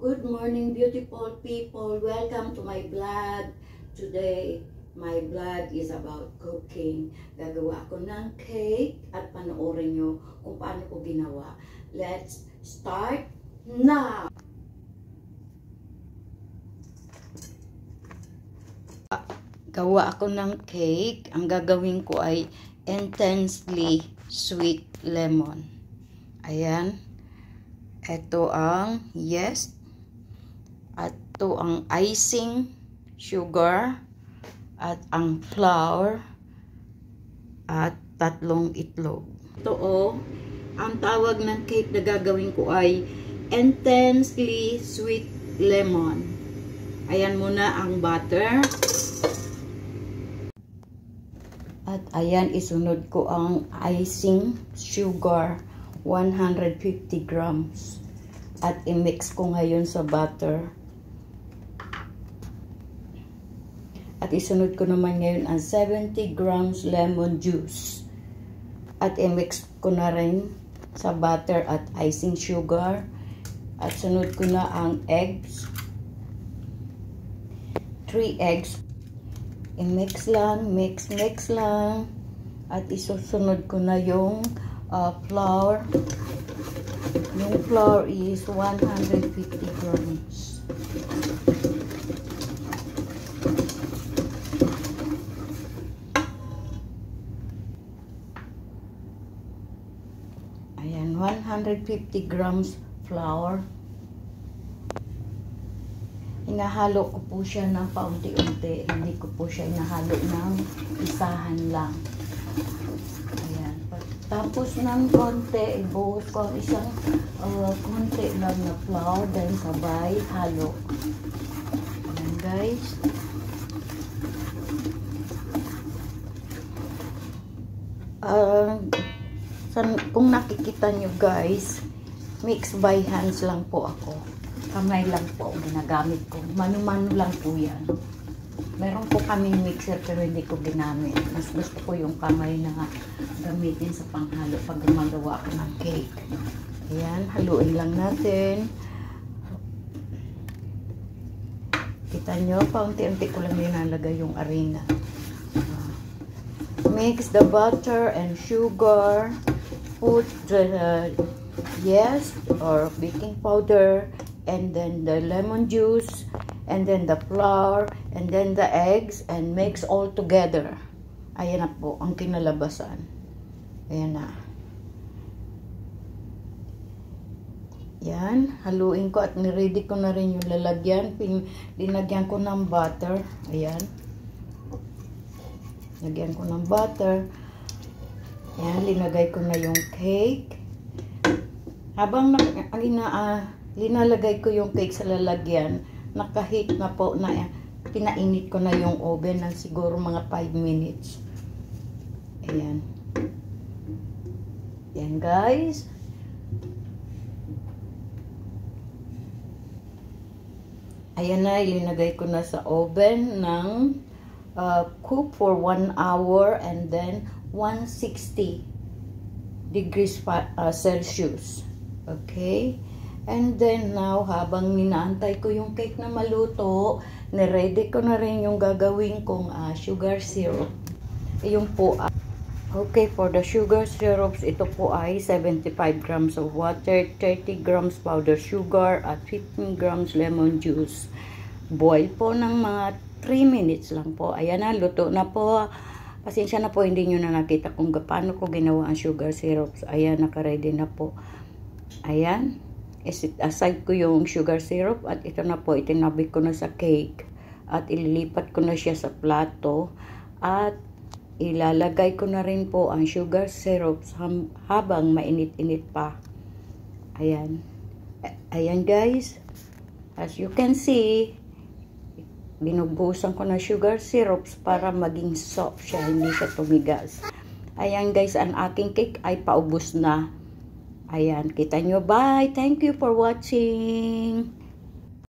Good morning, beautiful people. Welcome to my vlog. Today, my vlog is about cooking. Gagawa ako ng cake at panoorin nyo kung paano ko ginawa. Let's start now! Gawa ako ng cake. Ang gagawin ko ay intensely sweet lemon. Ayan. Ito ang yeast. At ito ang icing, sugar, at ang flour, at 3 itlog. Ito ang tawag ng cake na gagawin ko ay intensely sweet lemon. Ayan muna ang butter. At ayan, isunod ko ang icing, sugar, 150 grams. At i-mix ko ngayon sa butter. At isunod ko naman ngayon ang 70 grams lemon juice. At i-mix ko na rin sa butter at icing sugar. At sunod ko na ang eggs. 3 eggs. I-mix lang, mix lang. At isusunod ko na yung flour. Yung flour is 150 grams. Ayan, 150 grams flour. Hinahalo ko po siya ng paunti-unti. Hindi ko po siya hinahalo ng isahan lang. Ayan. Tapos ng konti, ibuhos ko ang isang konti lang na flour. Then sabay, halo. Ayan guys. Kung nakikita nyo guys, mix by hands lang po ako. Kamay lang po ang ginagamit ko. Mano-mano lang po yan. Meron po kaming mixer pero hindi ko ginamit. Mas gusto ko yung kamay na gamitin sa panghalo pag gumagawa ako ng cake. Ayan, haluin lang natin. Kita nyo, paunti-unti ko lang nilalagay yung arena. Mix the butter and sugar. Put the yeast or baking powder, and then the lemon juice, and then the flour, and then the eggs, and mix all together. Ayan na po ang kinalabasan. Ayan na. Yan, haluin ko at niready ko na rin yung lalagyan. Linagyan ko ng butter. Ayan. Lagyan ko ng butter. Ayan, linagay ko na yung cake. Habang linalagay ko yung cake sa lalagyan, nakahit na po na pinainit ko na yung oven ng siguro mga 5 minutes. Ayan. Ayan guys. Ayan na, ilinagay ko na sa oven ng cook for 1 hour and then 160 degrees Celsius. Okay? And then now, habang ninaantay ko yung cake na maluto, niready ko na rin yung gagawin kong sugar syrup. Yung po, okay, for the sugar syrups, ito po ay 75 grams of water, 30 grams powdered sugar, at 15 grams lemon juice. Boil po ng mga 3 minutes lang po. Ayan na, luto na po. Pasensya na po, hindi nyo na nakita kung paano ko ginawa ang sugar syrups. Ayan, naka-ready na po. Ayan. Aside ko yung sugar syrup at ito na po, itinabi ko na sa cake. At ililipat ko na siya sa plato. At ilalagay ko na rin po ang sugar syrups habang mainit-init pa. Ayan. Ayan guys. As you can see, binubusan ko na sugar syrups para maging soft siya, hindi siya tumigas. Ayan guys, ang aking cake ay paubos na. Ayan, kita nyo. Bye! Thank you for watching!